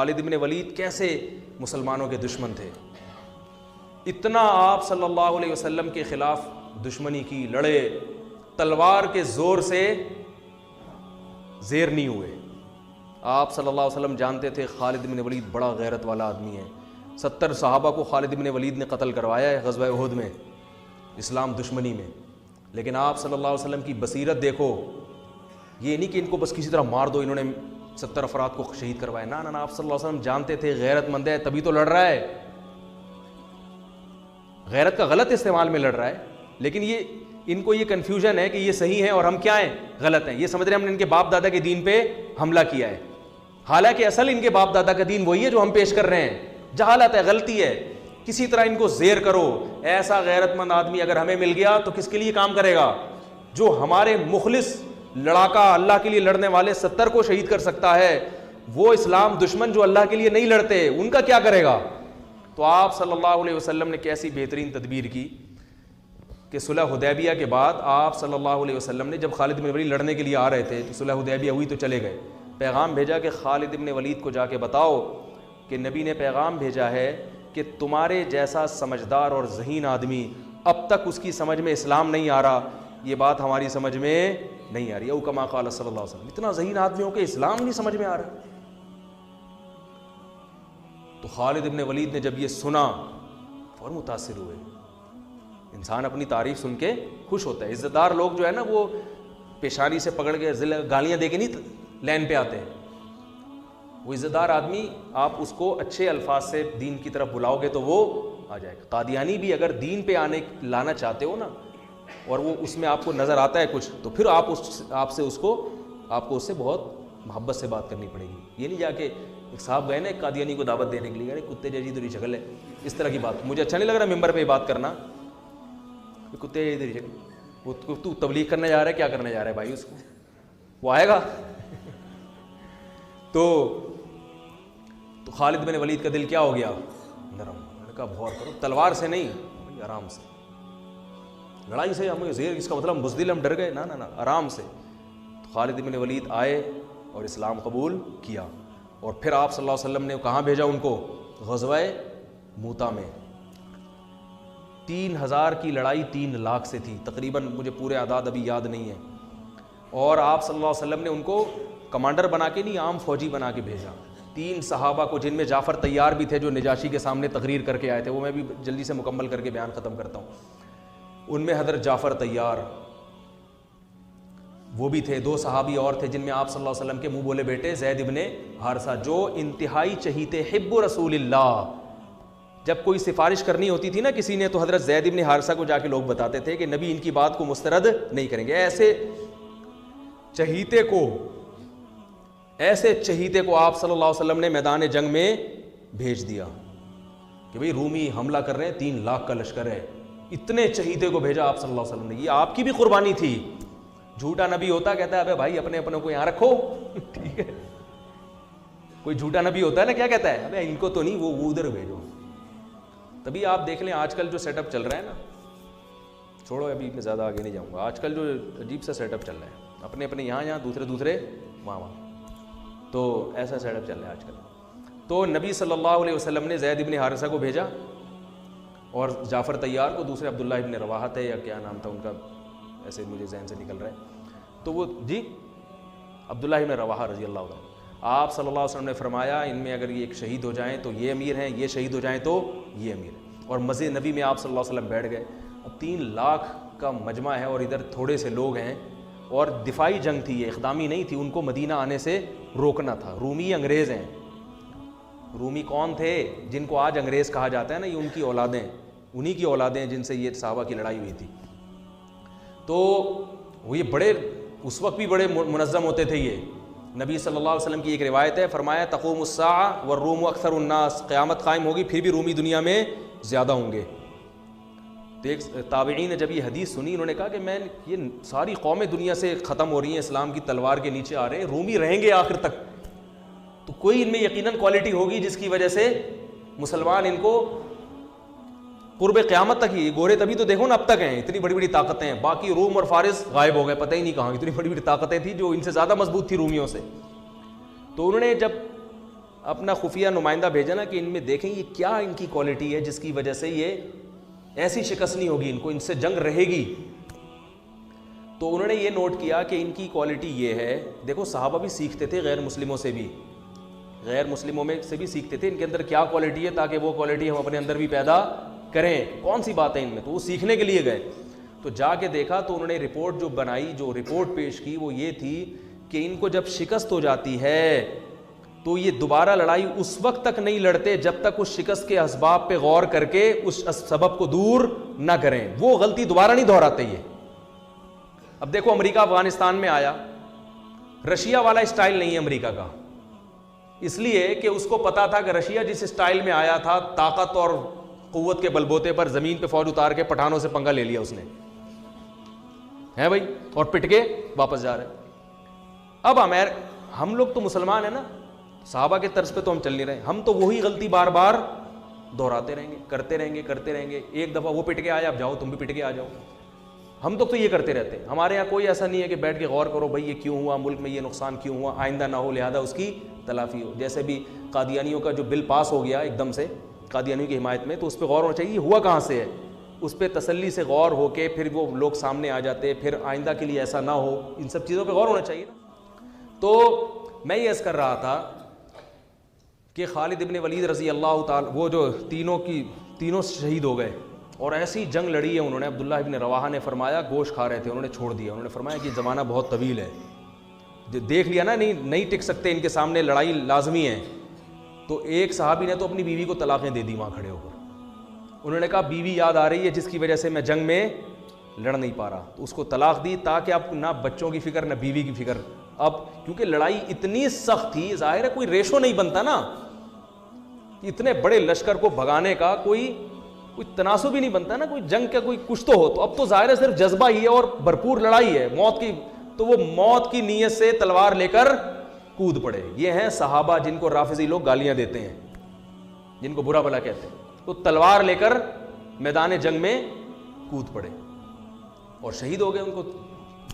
خالد بن ولید کیسے مسلمانوں کے دشمن تھے. اتنا آپ صلی اللہ علیہ وسلم کے خلاف دشمنی کی، لڑے، تلوار کے زور سے زیر نہیں ہوئے. آپ صلی اللہ علیہ وسلم جانتے تھے خالد بن ولید بڑا غیرت والا آدمی ہے. 70 صحابہ کو خالد بن ولید نے قتل کروایا ہے غزوہ احد میں، اسلام دشمنی میں. لیکن آپ صلی اللہ علیہ وسلم کی بصیرت دیکھو، یہ نہیں کہ ان کو بس کسی طرح مار دو، انہوں نے 70 افراد کو شہید کروایا. نہ آپ صلی اللہ علیہ وسلم جانتے تھے غیرت مند ہے تبھی تو لڑ رہا ہے، غیرت کا غلط استعمال میں لڑ رہا ہے. لیکن یہ ان کو یہ کنفیوژن ہے کہ یہ صحیح ہیں اور ہم کیا ہیں، غلط ہیں. یہ سمجھ رہے ہیں ہم نے ان کے باپ دادا کے دین پہ حملہ کیا ہے، حالانکہ اصل ان کے باپ دادا کا دین وہی ہے جو ہم پیش کر رہے ہیں. جہالت ہے، غلطی ہے. کسی طرح ان کو زیر کرو. ایسا غیرت مند آدمی اگر ہمیں مل گیا تو کس کے لیے کام کرے گا؟ جو ہمارے مخلص لڑاکا اللہ کے لیے لڑنے والے 70 کو شہید کر سکتا ہے، وہ اسلام دشمن جو اللہ کے لیے نہیں لڑتے ان کا کیا کرے گا؟ تو آپ صلی اللہ علیہ وسلم نے کیسی بہترین تدبیر کی کہ صلح حدیبیہ کے بعد آپ صلی اللہ علیہ وسلم نے جب خالد بن ولید لڑنے کے لیے آ رہے تھے تو صلح حدیبیہ ہوئی تو چلے گئے، پیغام بھیجا کہ خالد بن ولید کو جا کے بتاؤ کہ نبی نے پیغام بھیجا ہے کہ تمہارے جیسا سمجھدار اور ذہین آدمی اب تک اس کی سمجھ میں اسلام نہیں آ رہا، یہ بات ہماری سمجھ میں نہیں آ رہی. او کما قال صلی اللہ علیہ وسلم، اتنا ذہین آدمی ہو کہ اسلام نہیں سمجھ میں آ رہا. تو خالد بن ولید نے جب یہ سنا فوراً متاثر ہوئے. انسان اپنی تعریف سن کے خوش ہوتا ہے. عزت دار لوگ جو ہے نا وہ پیشانی سے پکڑ کے گالیاں دے کے نہیں لین پہ آتے ہیں. وہ عزت دار آدمی آپ اس کو اچھے الفاظ سے دین کی طرف بلاؤ گے تو وہ آ جائے گا. قادیانی بھی اگر دین پہ لانا چاہتے ہو نا اور وہ اس میں آپ کو نظر آتا ہے کچھ تو پھر آپ کو اس سے بہت محبت سے بات کرنی پڑے گی. یہ نہیں جا کے ایک صاحب گئے نا ایک قادیانی کو دعوت دینے کے لیے، ارے کتے جیسی تیری شکل ہے، اس طرح کی بات مجھے اچھا نہیں لگ رہا ممبر پہ یہ بات کرنا. کتے جیسی تیری شکل، تو تبلیغ کرنے جا رہا ہے، کیا کرنے جا رہا ہے بھائی؟ اس کو وہ آئے گا. تو خالد بن ولید کا دل کیا ہو گیا؟ نرم. میں نے کہا غور کرو، تلوار سے نہیں، آرام سے. لڑائی سے ہمیں زیر، اس کا مطلب بزدل ہم ڈر گئے، نہ آرام سے. تو خالد بن ولید آئے اور اسلام قبول کیا. اور پھر آپ صلی اللہ علیہ وسلم نے کہاں بھیجا ان کو؟ غزوہ موتا میں. 3000 کی لڑائی 3 لاکھ سے تھی تقریباً، مجھے پورے اعداد ابھی یاد نہیں ہیں. اور آپ صلی اللہ علیہ وسلم نے ان کو کمانڈر بنا کے نہیں، عام فوجی بنا کے بھیجا. 3 صحابہ کو جن میں جعفر طیار بھی تھے جو نجاشی کے سامنے تقریر کر کے آئے تھے، وہ میں بھی جلدی سے مکمل کر کے بیان ختم کرتا ہوں. ان میں حضرت جعفر طیار وہ بھی تھے. 2 صحابی اور تھے جن میں آپ صلی اللہ علیہ وسلم کے منہ بولے بیٹے زید ابن حارثہ، جو انتہائی چہیتے حب رسول اللہ. جب کوئی سفارش کرنی ہوتی تھی نا کسی نے تو حضرت زید ابن حارثہ کو جا کے لوگ بتاتے تھے کہ نبی ان کی بات کو مسترد نہیں کریں گے. ایسے چہیتے کو آپ صلی اللہ علیہ وسلم نے میدان جنگ میں بھیج دیا کہ بھئی رومی حملہ کر رہے ہیں، 3 لاکھ کا لشکر ہے. اتنے چہیتے کو بھیجا آپ صلی اللہ علیہ وسلم نے. یہ آپ کی بھی قربانی تھی. جھوٹا نبی ہوتا کہتا ہے ابے بھائی اپنے کو یہاں رکھو. ٹھیک ہے، کوئی جھوٹا نبی ہوتا ہے نا کیا کہتا ہے؟ ابے ان کو تو نہیں، وہ ادھر بھیجو. تبھی آپ دیکھ لیں آج کل جو سیٹ اپ چل رہا ہے نا، چھوڑو ابھی میں زیادہ آگے نہیں جاؤں گا. آج کل جو عجیب سا سیٹ اپ چل رہا ہے، اپنے یہاں دوسرے وہاں، تو ایسا سیٹ اپ چل رہا ہے آج کل. تو نبی صلی اللہ علیہ وسلم نے زید ابن حارثہ کو بھیجا اور جعفر طیار کو، دوسرے عبداللہ ابن رواحہ تھے یا کیا نام تھا ان کا، ایسے مجھے ذہن سے نکل رہا ہے. تو وہ عبداللہ ابن رواحہ رضی اللہ عنہ. آپ صلی اللہ علیہ وسلم نے فرمایا ان میں اگر یہ ایک شہید ہو جائیں تو یہ امیر ہیں، یہ شہید ہو جائیں تو یہ امیر ہیں. اور مسجد نبی میں آپ صلی اللہ علیہ وسلم بیٹھ گئے. اب 3 لاکھ کا مجمع ہے اور ادھر تھوڑے سے لوگ ہیں، اور دفاعی جنگ تھی، یہ اقدامی نہیں تھی. ان کو مدینہ آنے سے روکنا تھا. رومی انگریز ہیں. رومی کون تھے؟ جن کو آج انگریز کہا جاتا ہے نا، یہ ان کی اولادیں، انہی کی اولادیں جن سے یہ صحابہ کی لڑائی ہوئی تھی. تو وہ یہ بڑے اس وقت بھی بڑے منظم ہوتے تھے. یہ نبی صلی اللہ علیہ وسلم کی ایک روایت ہے، فرمایا تقوم الساعہ والروم اکثر الناس، قیامت قائم ہوگی پھر بھی رومی دنیا میں زیادہ ہوں گے. تو ایک تابعین نے جب یہ حدیث سنی انہوں نے کہا کہ یہ ساری قومیں دنیا سے ختم ہو رہی ہیں، اسلام کی تلوار کے نیچے آ رہے ہیں، رومی رہیں گے آخر تک. تو کوئی ان میں یقیناً کوالٹی ہوگی جس کی وجہ سے مسلمان ان کو قرب قیامت تک ہی، گورے تبھی تو دیکھو نا اب تک ہیں، اتنی بڑی بڑی طاقتیں ہیں. باقی روم اور فارس غائب ہو گئے، پتہ ہی نہیں کہاں. اتنی بڑی بڑی طاقتیں تھیں جو ان سے زیادہ مضبوط تھی رومیوں سے. تو انہوں نے جب اپنا خفیہ نمائندہ بھیجا نا کہ ان میں دیکھیں یہ کیا ان کی کوالٹی ہے جس کی وجہ سے یہ ایسی شکست نہیں ہوگی ان کو، ان سے جنگ رہے گی. تو انہوں نے یہ نوٹ کیا کہ ان کی کوالٹی یہ ہے. دیکھو صحابہ بھی سیکھتے تھے غیر مسلموں سے بھی، غیر مسلموں میں سے بھی سیکھتے تھے ان کے اندر کیا کوالٹی ہے، تاکہ وہ کوالٹی ہم اپنے اندر بھی پیدا کریں. کون سی بات ہے ان میں، تو وہ سیکھنے کے لیے گئے. تو جا کے دیکھا تو انہوں نے رپورٹ جو بنائی، جو رپورٹ پیش کی وہ یہ تھی کہ ان کو جب شکست ہو جاتی ہے تو یہ دوبارہ لڑائی اس وقت تک نہیں لڑتے جب تک اس شکست کے اسباب پہ غور کر کے اس سبب کو دور نہ کریں. وہ غلطی دوبارہ نہیں دہراتے یہ. اب دیکھو امریکہ افغانستان میں آیا، رشیا والا اسٹائل نہیں ہے امریکہ کا، اس لیے کہ اس کو پتا تھا کہ رشیا جس اسٹائل میں آیا تھا طاقت اور قوت کے بلبوتے پر زمین پہ فوج اتار کے پٹھانوں سے پنگا لے لیا اس نے، ہے بھائی، اور پٹ کے واپس جا رہے. اب ہم لوگ تو مسلمان ہیں نا، صحابہ کے طرز پہ تو ہم چل نہیں رہے، ہم تو وہی غلطی بار بار دہراتے رہیں گے، کرتے رہیں گے. ایک دفعہ وہ پٹ کے آیا، اب جاؤ تم بھی پٹ کے آ جاؤ. ہم تو یہ کرتے رہتے ہیں. ہمارے یہاں کوئی ایسا نہیں ہے کہ بیٹھ کے غور کرو بھائی یہ کیوں ہوا، ملک میں یہ نقصان کیوں ہوا، آئندہ نہ ہو لہذا اس کی تلافی ہو. جیسے بھی قادیانیوں کا جو بل پاس ہو گیا ایک دم سے قادیانیوں کی حمایت میں، تو اس پہ غور ہونا چاہیے یہ ہوا کہاں سے ہے، اس پہ تسلی سے غور ہو کے پھر وہ لوگ سامنے آ جاتے، پھر آئندہ کے لیے ایسا نہ ہو. ان سب چیزوں پہ غور ہونا چاہیے نا. تو میں یہ عرض کر رہا تھا کہ خالد ابن ولید رضی اللہ تعالی، وہ جو تینوں شہید ہو گئے اور ایسی جنگ لڑی ہے انہوں نے. عبداللہ ابن رواحہ نے فرمایا، گوشت کھا رہے تھے انہوں نے چھوڑ دیا، انہوں نے فرمایا کہ زمانہ بہت طویل ہے، دیکھ لیا نا نہیں ٹک سکتے، ان کے سامنے لڑائی لازمی ہے. تو ایک صحابی نے تو اپنی بیوی کو طلاقیں دے دی وہاں کھڑے ہو کر. انہوں نے کہا بیوی یاد آ رہی ہے جس کی وجہ سے میں جنگ میں لڑ نہیں پا رہا، تو اس کو طلاق دی تاکہ اب نہ بچوں کی فکر نہ بیوی کی فکر. اب کیونکہ لڑائی اتنی سخت تھی، ظاہر ہے کوئی ریشو نہیں بنتا نا، اتنے بڑے لشکر کو بھگانے کا کوئی تناسب ہی نہیں بنتا نا، کوئی جنگ کا کوئی کچھ تو ہو. تو اب تو ظاہر ہے صرف جذبہ ہی ہے اور بھرپور لڑائی ہے موت کی. تو وہ موت کی نیت سے تلوار لے کر کود پڑے. یہ ہیں صحابہ جن کو رافضی لوگ گالیاں دیتے ہیں، جن کو برا بھلا کہتے ہیں. تو تلوار لے کر میدان جنگ میں کود پڑے اور شہید ہو گئے. ان کو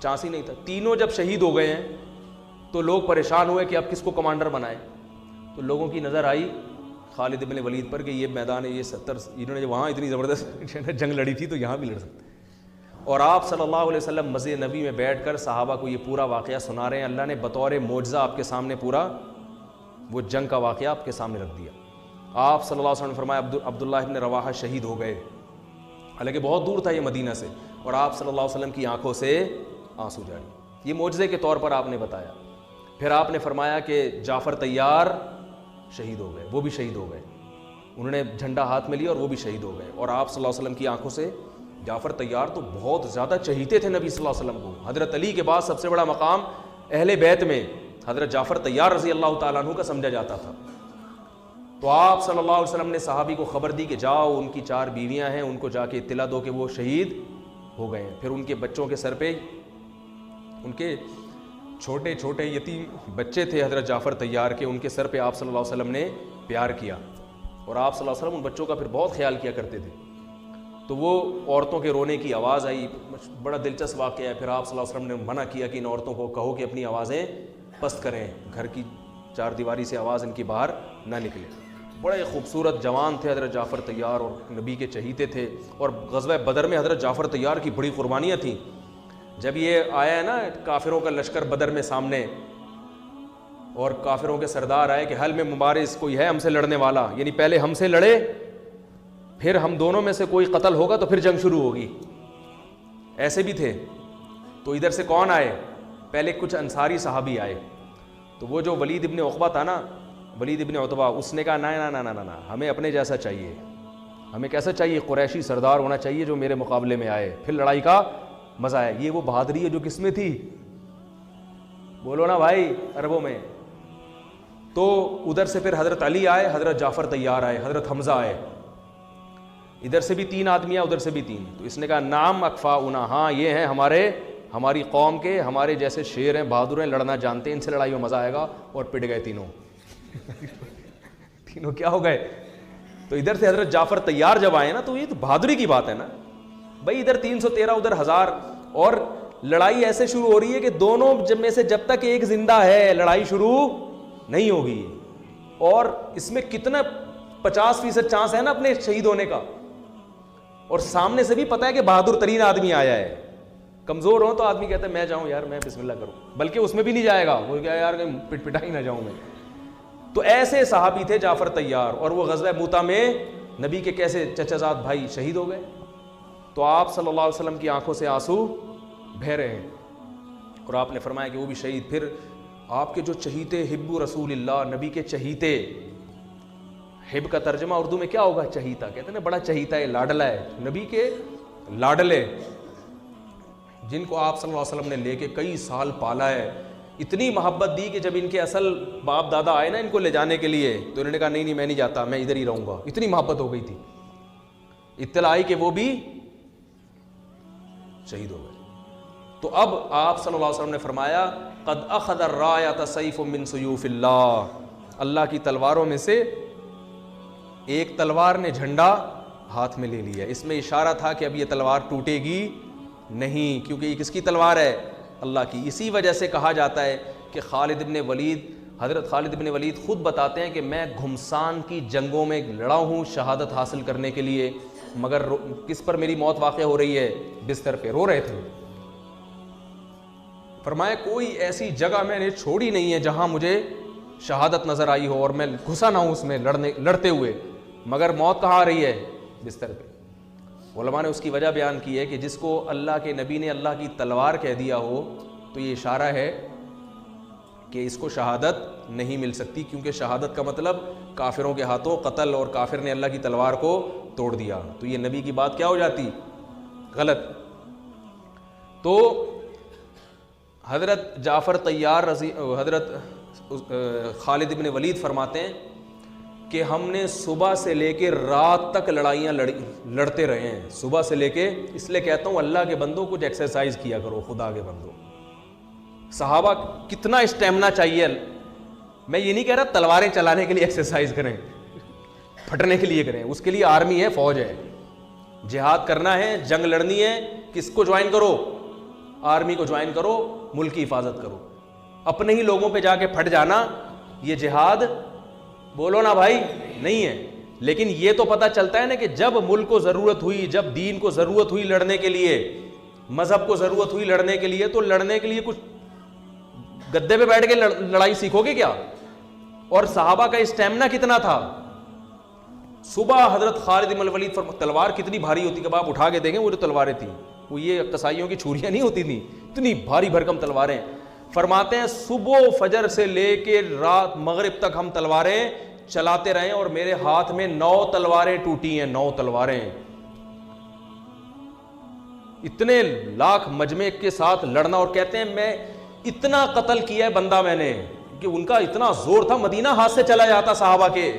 چانس ہی نہیں تھا. تینوں جب شہید ہو گئے ہیں تو لوگ پریشان ہوئے کہ اب کس کو کمانڈر بنائے. تو لوگوں کی نظر آئی خالد بن ولید پر کہ یہ میدان یہ 70 انہوں نے وہاں اتنی زبردست جنگ لڑی تھی تو یہاں بھی لڑ سکتے. اور آپ صلی اللہ علیہ وسلم مسجد نبی میں بیٹھ کر صحابہ کو یہ پورا واقعہ سنا رہے ہیں. اللہ نے بطور معجزہ آپ کے سامنے پورا وہ جنگ کا واقعہ آپ کے سامنے رکھ دیا. آپ صلی اللہ علیہ وسلم نے فرمایا عبداللہ ابن رواحہ شہید ہو گئے، حالانکہ بہت دور تھا یہ مدینہ سے، اور آپ صلی اللہ علیہ وسلم کی آنکھوں سے آنسو جاری. یہ معجزے کے طور پر آپ نے بتایا. پھر آپ نے فرمایا کہ جعفر طیار شہید ہو گئے، وہ بھی شہید ہو گئے. انہوں نے جھنڈا ہاتھ میں لیا اور وہ بھی شہید ہو گئے. اور آپ صلی اللہ علیہ وسلم کی آنکھوں سے جعفر طیار تو بہت زیادہ چہیتے تھے نبی صلی اللہ علیہ وسلم کو. حضرت علی کے بعد سب سے بڑا مقام اہل بیت میں حضرت جعفر طیار رضی اللہ تعالیٰ عنہ کا سمجھا جاتا تھا. تو آپ صلی اللہ علیہ وسلم نے صحابی کو خبر دی کہ جاؤ ان کی 4 بیویاں ہیں، ان کو جا کے اطلاع دو کہ وہ شہید ہو گئے ہیں. پھر ان کے بچوں کے سر پہ، ان کے چھوٹے چھوٹے یتیم بچے تھے حضرت جعفر طیار کے، ان کے سر پہ آپ صلی اللہ علیہ وسلم نے پیار کیا. اور آپ صلی اللہ علیہ وسلم ان بچوں کا پھر بہت خیال کیا کرتے تھے. تو وہ عورتوں کے رونے کی آواز آئی، بڑا دلچسپ واقعہ ہے. پھر آپ صلی اللہ علیہ وسلم نے منع کیا کہ ان عورتوں کو کہو کہ اپنی آوازیں پست کریں، گھر کی 4 دیواری سے آواز ان کی باہر نہ نکلے. بڑے خوبصورت جوان تھے حضرت جعفر طیار اور نبی کے چہیتے تھے. اور غزوہ بدر میں حضرت جعفر طیار کی بڑی قربانیاں تھیں. جب یہ آیا ہے نا کافروں کا لشکر بدر میں سامنے، اور کافروں کے سردار آئے کہ حل میں مبارز کوئی ہے ہم سے لڑنے والا، یعنی پہلے ہم سے لڑے پھر ہم دونوں میں سے کوئی قتل ہوگا تو پھر جنگ شروع ہوگی. ایسے بھی تھے. تو ادھر سے کون آئے؟ پہلے کچھ انصاری صحابی آئے. تو وہ جو ولید ابن عقبہ تھا نا، ولید ابن عتبہ، اس نے کہا نہ ہمیں اپنے جیسا چاہیے. ہمیں کیسا چاہیے؟ قریشی سردار ہونا چاہیے جو میرے مقابلے میں آئے، پھر لڑائی کا مزہ ہے. یہ وہ بہادری ہے جو کس میں تھی؟ بولو نا بھائی، عربوں میں. تو ادھر سے پھر حضرت علی آئے، حضرت جعفر طیار آئے، حضرت حمزہ آئے. ادھر سے بھی 3 آدمی ادھر سے بھی 3. تو اس نے کہا نام اکفاؤنا، ہاں یہ ہیں ہماری قوم کے، ہمارے جیسے شیر ہیں، بہادر ہیں، لڑنا جانتے ہیں، ان سے لڑائی میں مزہ آئے گا. اور پٹ گئے تینوں. تینوں کیا ہو گئے؟ تو ادھر سے حضرت جعفر طیار جب آئے نا تو یہ تو بہادری کی بات ہے نا بھائی. ادھر 313 ادھر 1000، اور لڑائی ایسے شروع ہو رہی ہے کہ دونوں میں سے جب تک ایک زندہ ہے لڑائی شروع نہیں ہوگی. اور اس میں کتنا 50% چانس ہے نا اپنے شہید ہونے کا, اور سامنے سے بھی پتا ہے کہ بہادر ترین آدمی آیا ہے. کمزور ہو تو آدمی کہتا ہے میں جاؤں یار, میں بسم اللہ کروں, بلکہ اس میں بھی نہیں جائے گا, وہ کیا یار پٹ پٹا ہی نہ جاؤں میں. تو ایسے صحابی تھے جعفر طیار, اور وہ غزوہ موتا میں نبی کے کیسے چچا زاد بھائی شہید ہو گئے. تو آپ صلی اللہ علیہ وسلم کی آنکھوں سے آنسو بہہ رہے ہیں, اور آپ نے فرمایا کہ وہ بھی شہید. پھر آپ کے جو چہیتے, حب رسول اللہ, نبی کے چہیتے, حب کا ترجمہ اردو میں کیا ہوگا؟ چہیتا. کہتے ہیں نا بڑا چہیتا ہے, لاڈلا ہے, نبی کے لاڈلے, جن کو آپ صلی اللہ علیہ وسلم نے لے کے کئی سال پالا ہے. اتنی محبت دی کہ جب ان کے اصل باپ دادا آئے نا ان کو لے جانے کے لیے, تو انہوں نے کہا نہیں میں نہیں جاتا, میں ادھر ہی رہوں گا. اتنی محبت ہو گئی تھی. اطلاع آئی کہ وہ بھی شہید ہو گئے. تو اب آپ صلی اللہ علیہ وسلم نے فرمایا قد اخذ الرایۃ سیف من سیوف اللہ, اللہ کی تلواروں میں سے ایک تلوار نے جھنڈا ہاتھ میں لے لیا. اس میں اشارہ تھا کہ اب یہ تلوار ٹوٹے گی نہیں, کیونکہ یہ کس کی تلوار ہے؟ اللہ کی. اسی وجہ سے کہا جاتا ہے کہ خالد ابن ولید, حضرت خالد ابن ولید خود بتاتے ہیں کہ میں گھمسان کی جنگوں میں لڑا ہوں شہادت حاصل کرنے کے لیے, مگر کس پر میری موت واقع ہو رہی ہے؟ بستر پہ رو رہے تھے. فرمایا کوئی ایسی جگہ میں نے چھوڑی نہیں ہے جہاں مجھے شہادت نظر آئی ہو اور میں گھسا نہ ہوں اس میں لڑتے ہوئے, مگر موت کہاں آ رہی ہے؟ بستر پہ. علماء نے اس کی وجہ بیان کی ہے کہ جس کو اللہ کے نبی نے اللہ کی تلوار کہہ دیا ہو تو یہ اشارہ ہے کہ اس کو شہادت نہیں مل سکتی, کیونکہ شہادت کا مطلب کافروں کے ہاتھوں قتل, اور کافر نے اللہ کی تلوار کو توڑ دیا, تو یہ نبی کی بات کیا ہو جاتی؟ غلط. تو حضرت جعفر طیار حضرت خالد ابن ولید فرماتے ہیں کہ ہم نے صبح سے لے کے رات تک لڑائیاں لڑتے رہے ہیں, صبح سے لے کے. اس لیے کہتا ہوں اللہ کے بندوں کچھ ایکسرسائز کیا کرو, خدا کے بندوں. صحابہ کتنا اسٹیمنا چاہیے. میں یہ نہیں کہہ رہا تلواریں چلانے کے لیے ایکسرسائز کریں, پھٹنے کے لیے کریں, اس کے لیے آرمی ہے, فوج ہے. جہاد کرنا ہے, جنگ لڑنی ہے, کس کو جوائن کرو؟ آرمی کو جوائن کرو, ملک کی حفاظت کرو. اپنے ہی لوگوں پہ جا کے پھٹ جانا یہ جہاد بولو نا بھائی نہیں ہے. لیکن یہ تو پتہ چلتا ہے نا کہ جب ملک کو ضرورت ہوئی, جب دین کو ضرورت ہوئی لڑنے کے لیے, مذہب کو ضرورت ہوئی لڑنے کے لیے, تو لڑنے کے لیے کچھ گدے پہ بیٹھ کے لڑائی سیکھو گے کیا؟ اور صحابہ کا اسٹیمنا کتنا تھا. صبح حضرت خالد بن الولید تلوار کتنی بھاری ہوتی کہ آپ اٹھا کے دیکھیں, وہ جو تلواریں تھیں وہ یہ قصائیوں کی چھریاں نہیں ہوتی تھیں, اتنی بھاری بھرکم تلواریں. فرماتے ہیں صبح فجر سے لے کے رات مغرب تک ہم تلواریں چلاتے رہے, اور میرے ہاتھ میں 9 تلواریں ٹوٹی ہیں, 9 تلواریں. اتنے لاکھ مجمع کے ساتھ لڑنا, اور کہتے ہیں میں اتنا قتل کیا ہے بندہ میں نے کہ ان کا اتنا زور تھا مدینہ ہاتھ سے چلا جاتا صحابہ کے,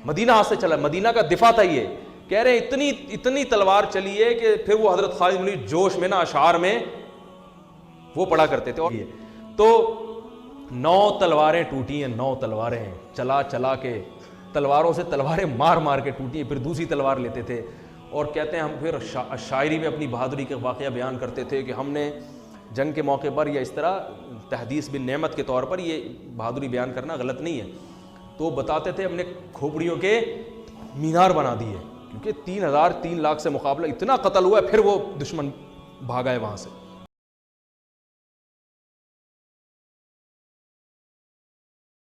مدینہ ہاتھ سے چلا, مدینہ کا دفاع تھا یہ. کہہ رہے ہیں اتنی تلوار چلی ہے کہ پھر وہ حضرت خالد بن جوش میں نا اشعار میں وہ پڑھا کرتے تھے. تو 9 تلواریں ٹوٹی ہیں, 9 تلواریں چلا چلا کے, تلواروں سے تلواریں مار مار کے ٹوٹی ہیں, پھر دوسری تلوار لیتے تھے. اور کہتے ہیں ہم پھر شاعری میں اپنی بہادری کے واقعہ بیان کرتے تھے کہ ہم نے جنگ کے موقع پر یا اس طرح تحدیث بن نعمت کے طور پر یہ بہادری بیان کرنا غلط نہیں ہے. تو بتاتے تھے ہم نے کھوپڑیوں کے مینار بنا دیے, کیونکہ 3 لاکھ سے مقابلہ اتنا قتل ہوا ہے, پھر وہ دشمن بھاگا ہے وہاں سے.